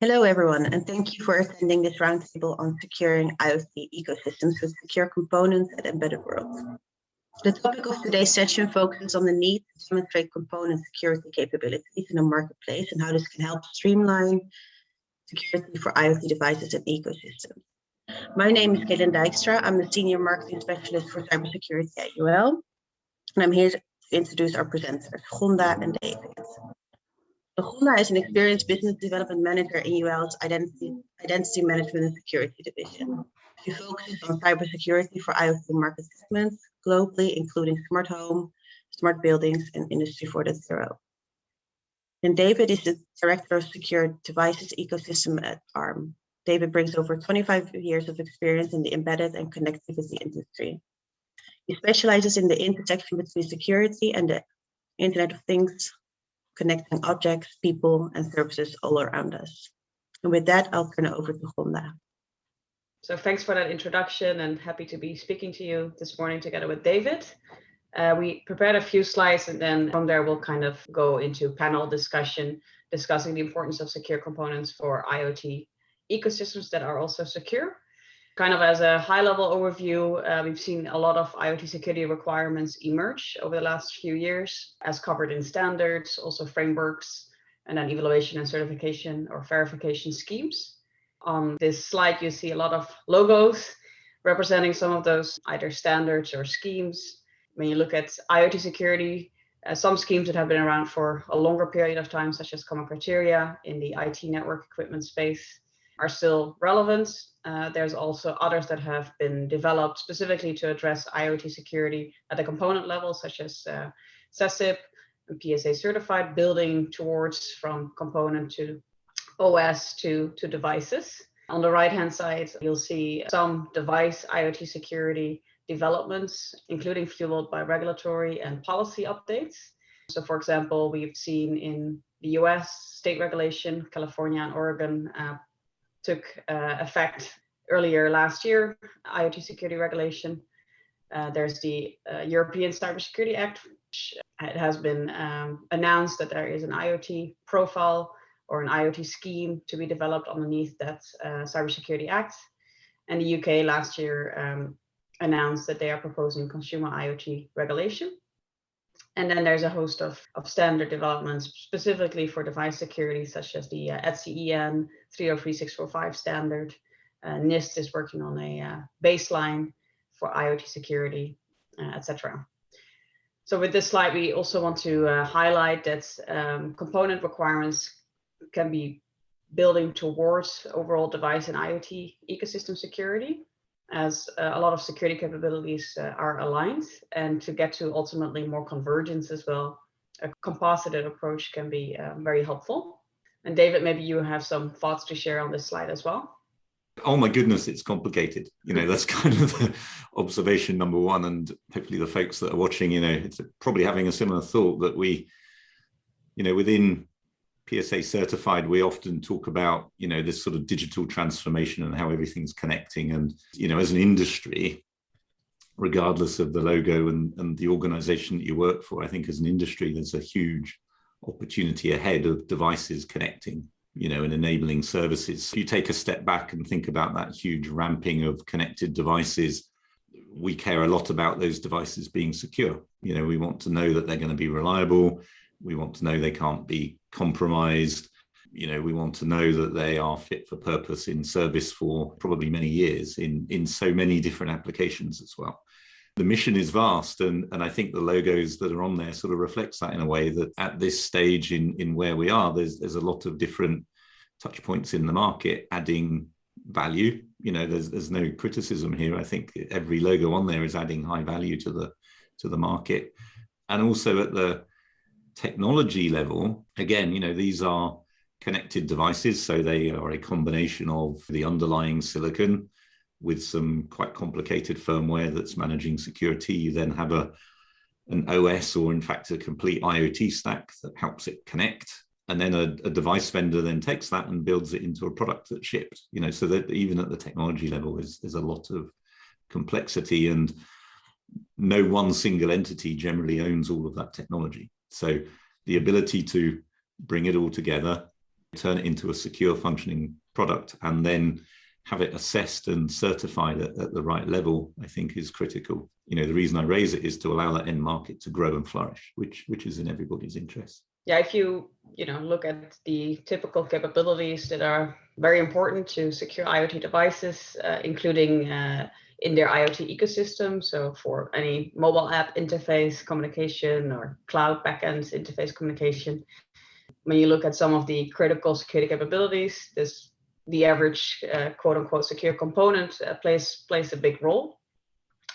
Hello, everyone, and thank you for attending this roundtable on securing IoT ecosystems with secure components and embedded worlds. The topic of today's session focuses on the need to demonstrate component security capabilities in a marketplace and how this can help streamline security for IoT devices and ecosystems. My name is Caitlin Dijkstra. I'm the Senior Marketing Specialist for Cybersecurity at UL, and I'm here to introduce our presenters, Gonda and David. Gonda is an experienced business development manager in UL's Identity Management and Security Division. She focuses on cybersecurity for IoT market segments globally, including smart home, smart buildings, and Industry 4.0. And David is the Director of Secure Devices Ecosystem at ARM. David brings over 25 years of experience in the embedded and connectivity industry. He specializes in the intersection between security and the Internet of Things, connecting objects, people, and services all around us. And with that, I'll turn it over to Gonda. So thanks for that introduction, and happy to be speaking to you this morning together with David. We prepared a few slides, and then from there we'll kind of go into panel discussion, discussing the importance of secure components for IoT ecosystems that are also secure. Kind of as a high-level overview, we've seen a lot of IoT security requirements emerge over the last few years, as covered in standards, also frameworks, and then evaluation and certification or verification schemes. On this slide, you see a lot of logos representing some of those either standards or schemes. When you look at IoT security, some schemes that have been around for a longer period of time, such as common criteria in the IT network equipment space, are still relevant. There's also others that have been developed specifically to address IoT security at the component level, such as CESIP and PSA Certified, building towards from component to OS to devices. On the right-hand side, you'll see some device IoT security developments, including fueled by regulatory and policy updates. So for example, we've seen in the US state regulation, California and Oregon took effect earlier last year, IoT security regulation. There's the European Cybersecurity Act, which it has been announced that there is an IoT profile or an IoT scheme to be developed underneath that Cybersecurity Act. And the UK last year announced that they are proposing consumer IoT regulation. And then there's a host of standard developments specifically for device security, such as the ETSI-EN 303645 standard. NIST is working on a baseline for IoT security, etc. So with this slide, we also want to highlight that component requirements can be building towards overall device and IoT ecosystem security, as a lot of security capabilities are aligned, and to get to ultimately more convergence as well, a composited approach can be very helpful. And David, maybe you have some thoughts to share on this slide as well. Oh my goodness, it's complicated. That's kind of the observation number one, and hopefully the folks that are watching, it's probably having a similar thought that we, within PSA Certified, we often talk about, this sort of digital transformation and how everything's connecting. And, as an industry, regardless of the logo and the organization that you work for, I think as an industry, there's a huge opportunity ahead of devices connecting, and enabling services. If you take a step back and think about that huge ramping of connected devices, we care a lot about those devices being secure. We want to know that they're going to be reliable. We want to know they can't be compromised. We want to know that they are fit for purpose in service for probably many years in so many different applications as well. The mission is vast, and I think the logos that are on there sort of reflects that in a way that at this stage in where we are, there's a lot of different touch points in the market adding value. There's no criticism here. I think every logo on there is adding high value to the market. And also at the technology level, again, these are connected devices, so they are a combination of the underlying silicon with some quite complicated firmware that's managing security. You then have an OS, or in fact a complete IoT stack that helps it connect, and then a device vendor then takes that and builds it into a product that's shipped. So that even at the technology level there's a lot of complexity, and no one single entity generally owns all of that technology. So the ability to bring it all together, turn it into a secure functioning product, and then have it assessed and certified at the right level, I think is critical. The reason I raise it is to allow that end market to grow and flourish, which is in everybody's interest. Yeah, if you look at the typical capabilities that are very important to secure IoT devices, including in their IoT ecosystem. So for any mobile app interface communication or cloud backend interface communication, when you look at some of the critical security capabilities, the average quote unquote secure component plays a big role.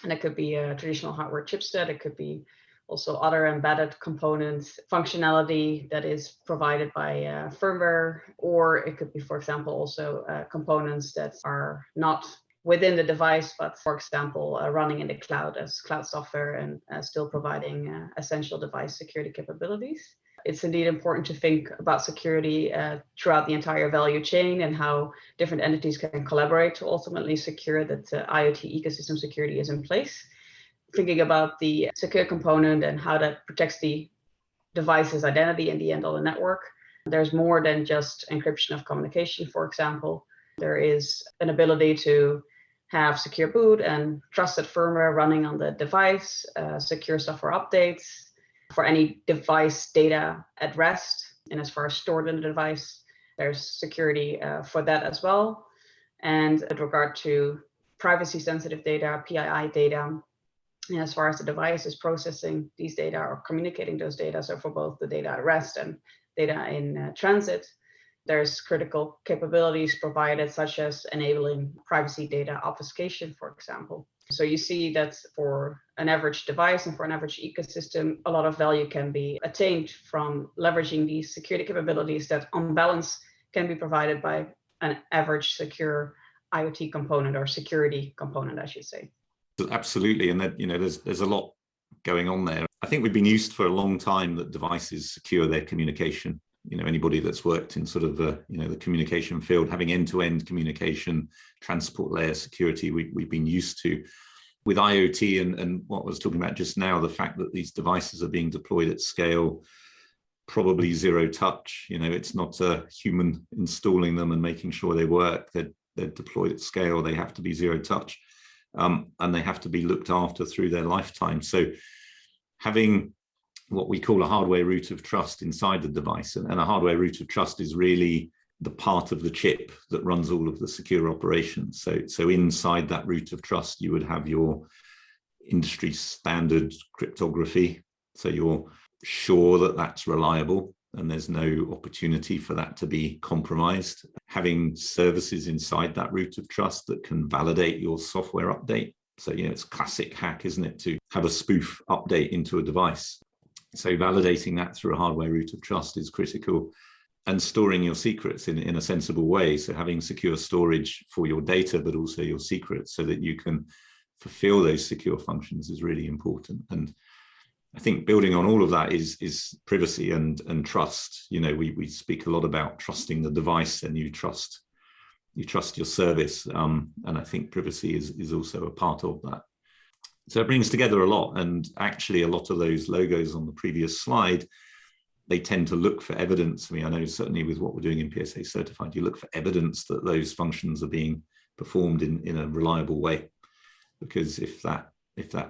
And it could be a traditional hardware chipset. It could be also other embedded components, functionality that is provided by firmware, or it could be, for example, also components that are not within the device, but for example, running in the cloud as cloud software and still providing essential device security capabilities. It's indeed important to think about security throughout the entire value chain and how different entities can collaborate to ultimately secure that IoT ecosystem security is in place. Thinking about the secure component and how that protects the device's identity in the end on the network. There's more than just encryption of communication, for example. There is an ability to have secure boot and trusted firmware running on the device, secure software updates for any device data at rest. And as far as stored in the device, there's security for that as well. And with regard to privacy sensitive data, PII data, and as far as the device is processing these data or communicating those data, so for both the data at rest and data in transit, there's critical capabilities provided, such as enabling privacy data obfuscation, for example. So you see that for an average device and for an average ecosystem, a lot of value can be attained from leveraging these security capabilities that on balance can be provided by an average secure IoT component or security component, I should say. Absolutely, and that there's a lot going on there. I think we've been used for a long time that devices secure their communication. Anybody that's worked in sort of the communication field, having end-to-end communication, transport layer security, we've been used to. With IoT and what I was talking about just now, the fact that these devices are being deployed at scale, probably zero touch. It's not a human installing them and making sure they work. They're deployed at scale. They have to be zero touch. And they have to be looked after through their lifetime. So having what we call a hardware root of trust inside the device, and a hardware root of trust is really the part of the chip that runs all of the secure operations. So inside that root of trust, you would have your industry standard cryptography. So you're sure that that's reliable and there's no opportunity for that to be compromised. Having services inside that root of trust that can validate your software update. So, it's a classic hack, isn't it, to have a spoof update into a device. So validating that through a hardware root of trust is critical, and storing your secrets in a sensible way. So having secure storage for your data, but also your secrets, so that you can fulfill those secure functions is really important. And I think building on all of that is privacy and trust. We speak a lot about trusting the device, and you trust your service. And I think privacy is also a part of that. So it brings together a lot. And actually, a lot of those logos on the previous slide, they tend to look for evidence. I know certainly with what we're doing in PSA Certified, you look for evidence that those functions are being performed in a reliable way. Because if that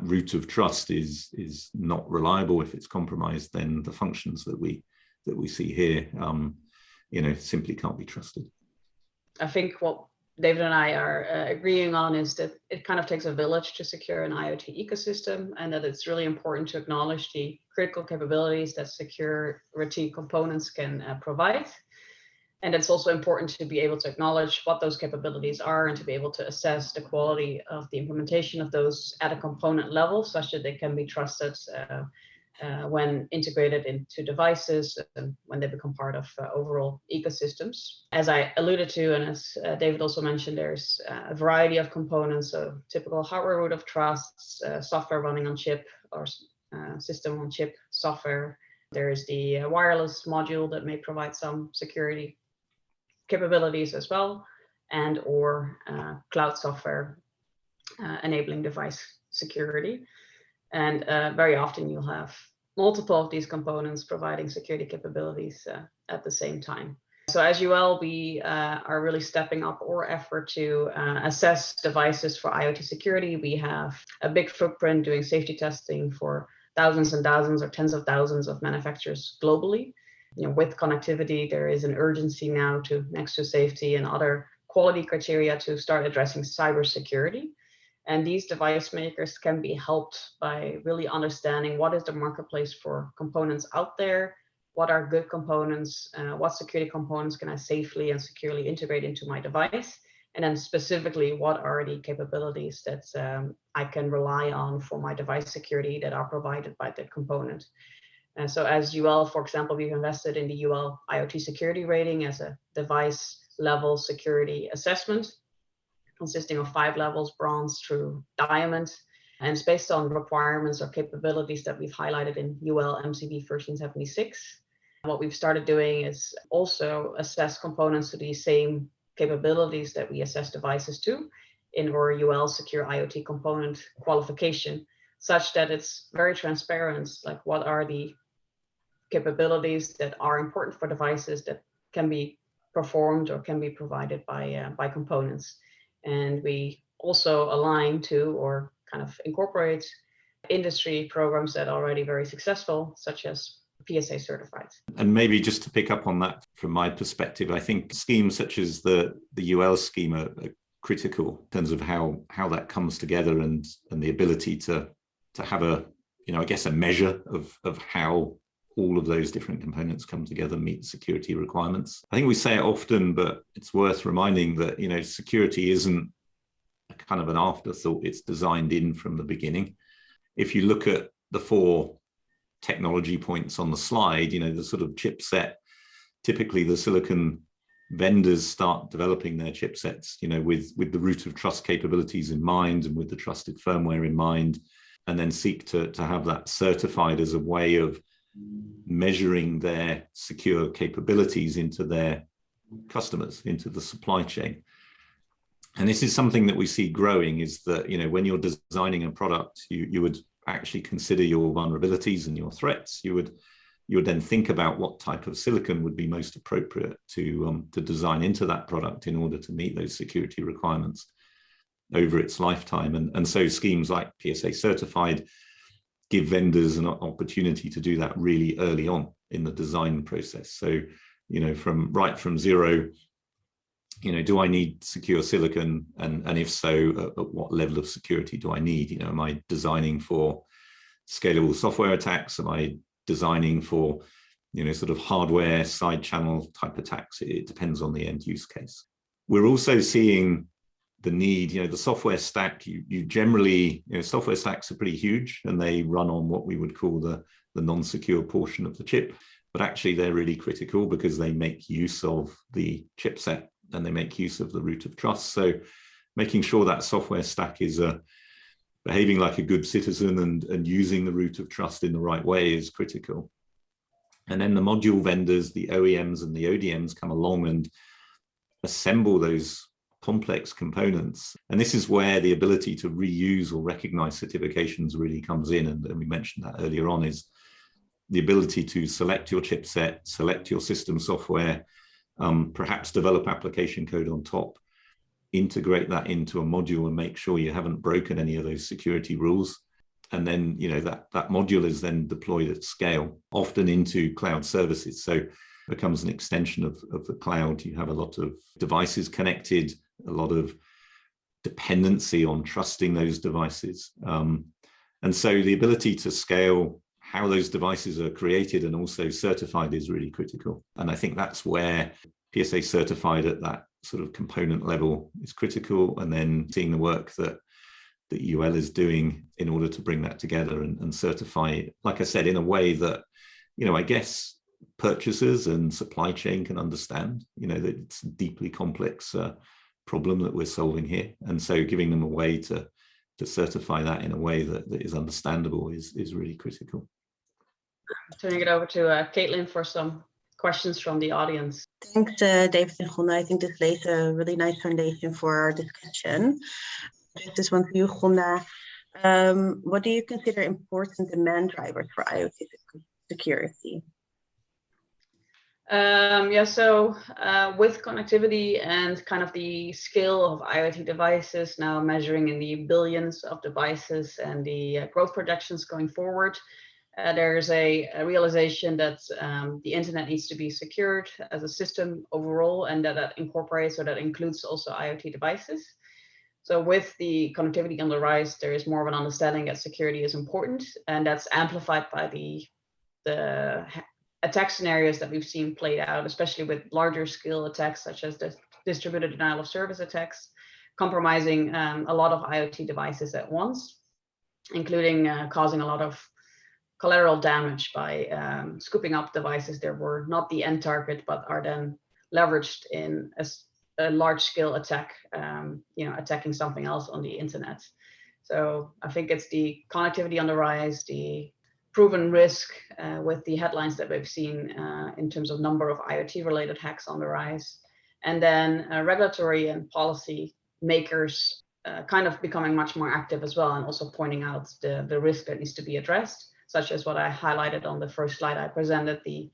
root of trust is not reliable, if it's compromised, then the functions that we see here, simply can't be trusted. I think what David and I are agreeing on is that it kind of takes a village to secure an IoT ecosystem, and that it's really important to acknowledge the critical capabilities that security components can provide. And it's also important to be able to acknowledge what those capabilities are and to be able to assess the quality of the implementation of those at a component level, such that they can be trusted when integrated into devices and when they become part of overall ecosystems. As I alluded to, and as David also mentioned, there's a variety of components, so typical hardware root of trust, software running on chip or system on chip software. There's the wireless module that may provide some security capabilities as well, and or cloud software enabling device security. And very often you'll have multiple of these components providing security capabilities at the same time. So as UL, we are really stepping up our effort to assess devices for IoT security. We have a big footprint doing safety testing for thousands and thousands or tens of thousands of manufacturers globally. With connectivity, there is an urgency now to, next to safety and other quality criteria, to start addressing cybersecurity. And these device makers can be helped by really understanding what is the marketplace for components out there, what are good components, what security components can I safely and securely integrate into my device, and then specifically what are the capabilities that I can rely on for my device security that are provided by the component. And so as UL, for example, we've invested in the UL IoT Security Rating as a device level security assessment, consisting of 5 levels, bronze through diamond. And it's based on requirements or capabilities that we've highlighted in UL MCV 1376. What we've started doing is also assess components to the same capabilities that we assess devices to in our UL Secure IoT Component qualification, such that it's very transparent, like what are the capabilities that are important for devices that can be performed or can be provided by components. And we also align to or kind of incorporate industry programs that are already very successful, such as PSA Certified. And maybe just to pick up on that from my perspective, I think schemes such as the UL scheme are critical in terms of how that comes together and the ability to have a, I guess, a measure of how all of those different components come together, meet security requirements. I think we say it often, but it's worth reminding that, security isn't a kind of an afterthought. It's designed in from the beginning. If you look at the 4 technology points on the slide, the sort of chipset, typically the silicon vendors start developing their chipsets, with the root of trust capabilities in mind and with the trusted firmware in mind, and then seek to have that certified as a way of measuring their secure capabilities into their customers, into the supply chain. And this is something that we see growing, is that, when you're designing a product, you would actually consider your vulnerabilities and your threats. You would then think about what type of silicon would be most appropriate to design into that product in order to meet those security requirements over its lifetime. And so schemes like PSA Certified give vendors an opportunity to do that really early on in the design process. So, from zero, do I need secure silicon? And if so, at what level of security do I need? Am I designing for scalable software attacks? Am I designing for, sort of hardware side channel type attacks? It depends on the end use case. We're also seeing the need, the software stack, you generally, software stacks are pretty huge and they run on what we would call the non-secure portion of the chip, but actually they're really critical because they make use of the chipset and they make use of the root of trust. So making sure that software stack is behaving like a good citizen and using the root of trust in the right way is critical. And then the module vendors, the OEMs and the ODMs come along and assemble those complex components. And this is where the ability to reuse or recognize certifications really comes in. And we mentioned that earlier on, is the ability to select your chipset, select your system software, perhaps develop application code on top, integrate that into a module and make sure you haven't broken any of those security rules. And then, that module is then deployed at scale, often into cloud services. So it becomes an extension of the cloud. You have a lot of devices connected, a lot of dependency on trusting those devices. And so the ability to scale how those devices are created and also certified is really critical. And I think that's where PSA Certified at that sort of component level is critical. And then seeing the work that UL is doing in order to bring that together and certify, like I said, in a way that, I guess purchasers and supply chain can understand, that it's a deeply complex problem that we're solving here. And so giving them a way to certify that in a way that is understandable is really critical. Turning it over to Caitlin for some questions from the audience. Thanks, David and Gonda. I think this lays a really nice foundation for our discussion. Just this one for you, Gonda. What do you consider important demand drivers for IoT security? With connectivity and kind of the scale of IoT devices now measuring in the billions of devices and the growth projections going forward, there's a realization that the internet needs to be secured as a system overall, and that incorporates or that includes also IoT devices. So with the connectivity on the rise, there is more of an understanding that security is important, and that's amplified by the attack scenarios that we've seen played out, especially with larger scale attacks such as the distributed denial of service attacks, compromising a lot of IoT devices at once, including causing a lot of collateral damage by scooping up devices that were not the end target, but are then leveraged in a large scale attack, attacking something else on the internet. So I think it's the connectivity on the rise, the proven risk with the headlines that we've seen in terms of number of IoT related hacks on the rise, and then regulatory and policy makers kind of becoming much more active as well, and also pointing out the risk that needs to be addressed, such as what I highlighted on the first slide I presented, the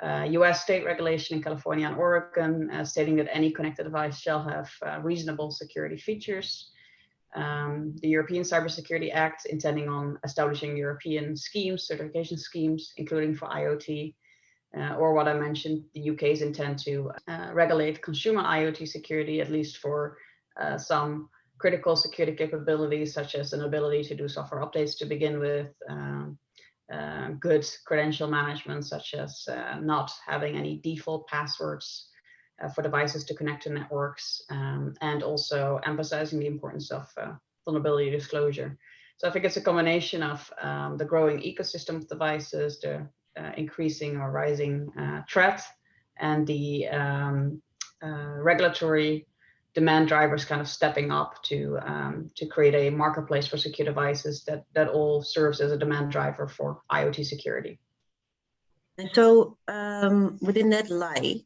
US state regulation in California and Oregon stating that any connected device shall have reasonable security features. The European Cybersecurity Act intending on establishing European schemes, certification schemes, including for IoT, or what I mentioned, the UK's intent to regulate consumer IoT security, at least for some critical security capabilities, such as an ability to do software updates to begin with, good credential management, such as not having any default passwords for devices to connect to networks, and also emphasizing the importance of vulnerability disclosure. So I think it's a combination of the growing ecosystem of devices, the increasing or rising threat, and the regulatory demand drivers kind of stepping up to create a marketplace for secure devices that all serves as a demand driver for IoT security. And so within that light,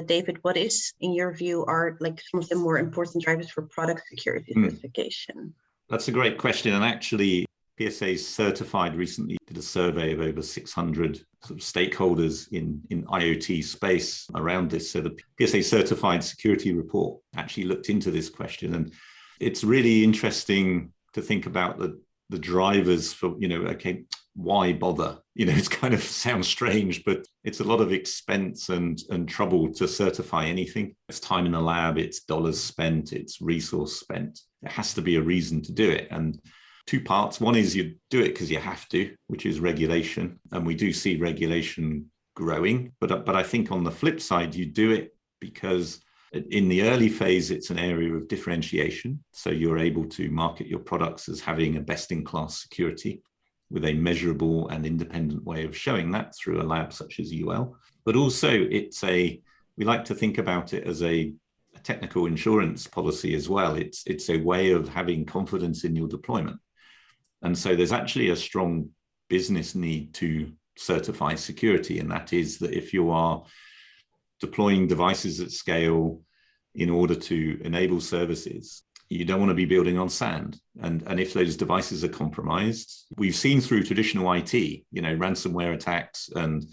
David, what is, in your view, are like some of the more important drivers for product security certification? That's a great question. And actually, PSA Certified recently did a survey of over 600 sort of stakeholders in IoT space around this. So the PSA Certified Security Report actually looked into this question. And it's really interesting to think about the drivers for, okay, why bother? It's kind of sounds strange, but it's a lot of expense and trouble to certify anything. It's time in the lab, it's dollars spent, it's resource spent. There has to be a reason to do it. And two parts. One is you do it because you have to, which is regulation. And we do see regulation growing. But I think on the flip side, you do it because in the early phase, it's an area of differentiation. So you're able to market your products as having a best-in-class security with a measurable and independent way of showing that through a lab such as UL. But also we like to think about it as a technical insurance policy as well. It's a way of having confidence in your deployment. And so there's actually a strong business need to certify security. And that is that if you are deploying devices at scale in order to enable services, you don't want to be building on sand. And if those devices are compromised, we've seen through traditional IT, ransomware attacks and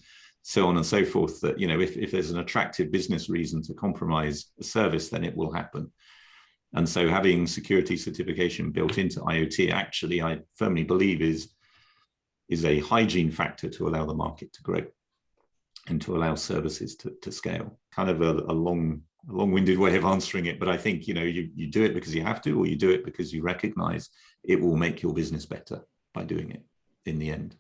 so on and so forth, that, if there's an attractive business reason to compromise a service, then it will happen. And so having security certification built into IoT, actually, I firmly believe is a hygiene factor to allow the market to grow and to allow services to scale. Kind of a long-winded way of answering it, but I think, you do it because you have to, or you do it because you recognize it will make your business better by doing it in the end.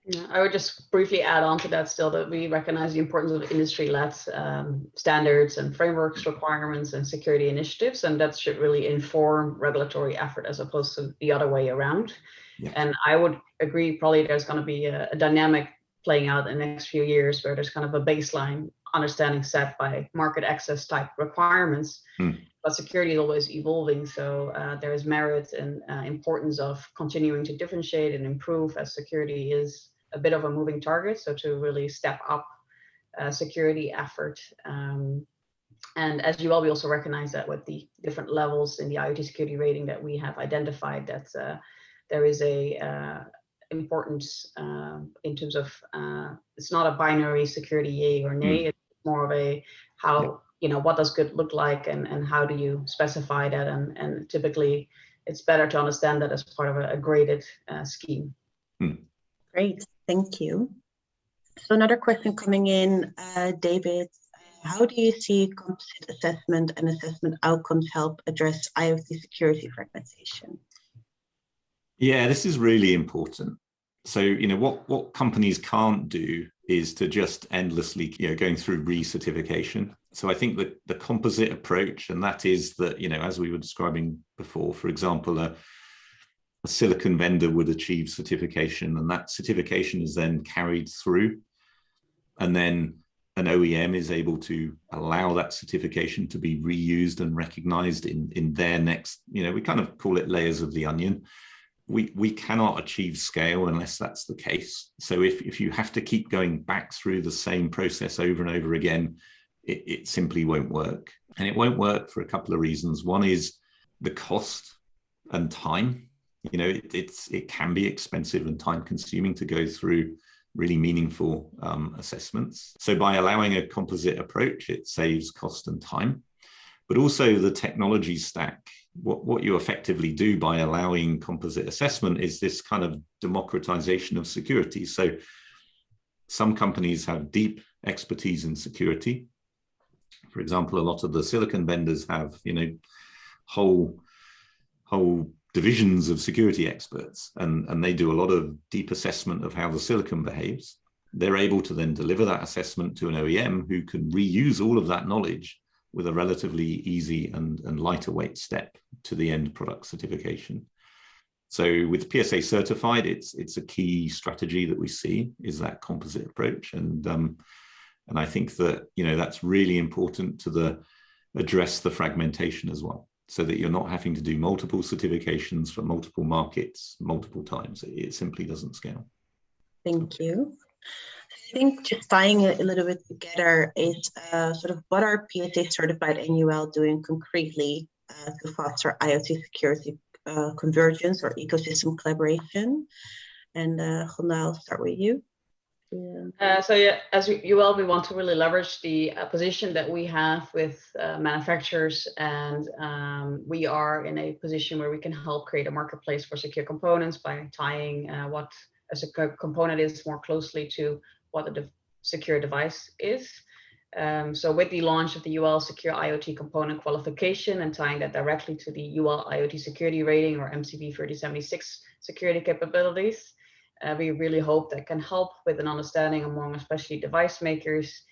Yeah, I would just briefly add on to that still that we recognize the importance of industry-led standards and frameworks, requirements, and security initiatives, and that should really inform regulatory effort as opposed to the other way around. Yeah. And I would agree, probably there's going to be a dynamic playing out in the next few years where there's kind of a baseline understanding set by market access type requirements, but security is always evolving. So there is merit and importance of continuing to differentiate and improve, as security is a bit of a moving target. So to really step up security effort. And as you all, we also recognize that with the different levels in the IoT security rating that we have identified, that there is a importance in terms of it's not a binary security yay or nay. more of a how, what does good look like, and how do you specify that? And typically it's better to understand that as part of a graded scheme. Great, thank you. So another question coming in, David, how do you see composite assessment and assessment outcomes help address IoT security fragmentation? Yeah, this is really important. So, what companies can't do is to just endlessly, going through recertification. So I think that the composite approach, and that is that, as we were describing before, for example, a silicon vendor would achieve certification, and that certification is then carried through, and then an OEM is able to allow that certification to be reused and recognized in their next, we kind of call it layers of the onion. We cannot achieve scale unless that's the case. So if you have to keep going back through the same process over and over again, it simply won't work. And it won't work for a couple of reasons. One is the cost and time. It can be expensive and time consuming to go through really meaningful assessments. So by allowing a composite approach, it saves cost and time, but also the technology stack. What you effectively do by allowing composite assessment is this kind of democratization of security. So some companies have deep expertise in security. For example, a lot of the silicon vendors have, whole divisions of security experts, and they do a lot of deep assessment of how the silicon behaves. They're able to then deliver that assessment to an OEM who can reuse all of that knowledge with a relatively easy and lighter weight step to the end product certification. So with PSA Certified, it's a key strategy that we see is that composite approach. And I think that, that's really important to address the fragmentation as well, so that you're not having to do multiple certifications for multiple markets multiple times. It simply doesn't scale. Thank you. I think just tying it a little bit together is sort of what are PSA Certified and UL doing concretely to foster IoT security convergence or ecosystem collaboration? And Gonda, I'll start with you. As UL, we want to really leverage the position that we have with manufacturers, and we are in a position where we can help create a marketplace for secure components by tying what a secure component is more closely to what a secure device is. So with the launch of the UL Secure IoT Component Qualification and tying that directly to the UL IoT Security Rating or MCP 3076 security capabilities, we really hope that can help with an understanding among especially device makers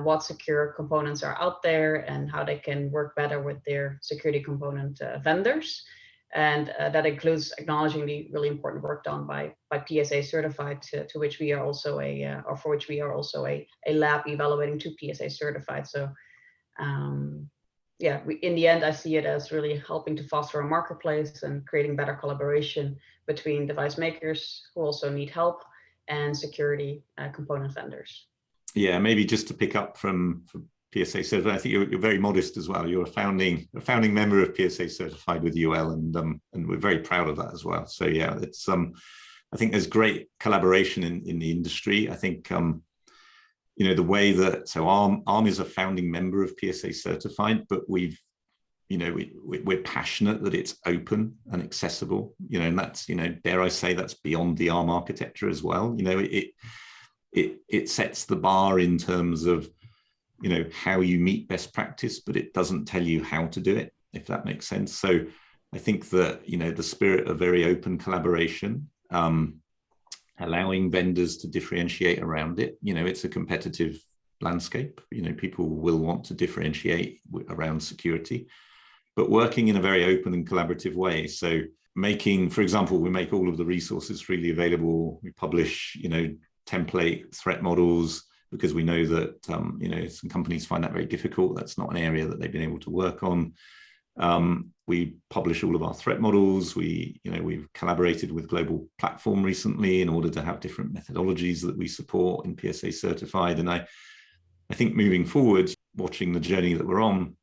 what secure components are out there and how they can work better with their security component vendors. And that includes acknowledging the really important work done by PSA Certified, to which we are also for which we are also a lab evaluating to PSA Certified. So in the end, I see it as really helping to foster a marketplace and creating better collaboration between device makers who also need help and security component vendors. Yeah, maybe just to pick up from PSA Certified, I think you're very modest as well. You're a founding member of PSA Certified with UL, and we're very proud of that as well. So yeah, it's I think there's great collaboration in the industry. I think the way that ARM is a founding member of PSA Certified, but we're passionate that it's open and accessible. And that's dare I say that's beyond the ARM architecture as well. It sets the bar in terms of how you meet best practice, but it doesn't tell you how to do it, if that makes sense. So I think that, the spirit of very open collaboration, allowing vendors to differentiate around it, it's a competitive landscape. People will want to differentiate around security, but working in a very open and collaborative way. So for example, we make all of the resources freely available. We publish, template threat models, because we know that some companies find that very difficult. That's not an area that they've been able to work on. We publish all of our threat models. We've collaborated with Global Platform recently in order to have different methodologies that we support in PSA Certified. And I think moving forward, watching the journey that we're on,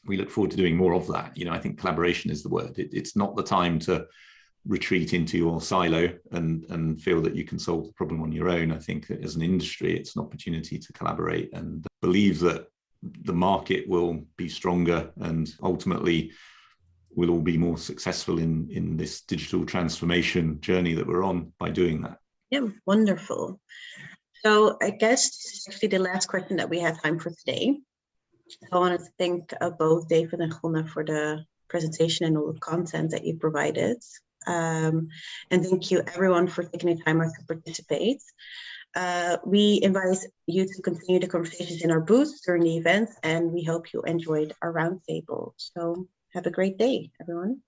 we look forward to doing more of that. I think collaboration is the word. It's not the time to retreat into your silo and feel that you can solve the problem on your own. I think that as an industry, it's an opportunity to collaborate and believe that the market will be stronger, and ultimately we'll all be more successful in this digital transformation journey that we're on by doing that. Yeah, wonderful. So I guess this is actually the last question that we have time for today. So I want to thank both David and Gonda for the presentation and all the content that you provided. And thank you everyone for taking the time out to participate. We invite you to continue the conversations in our booth during the event, and we hope you enjoyed our roundtable. So have a great day, everyone.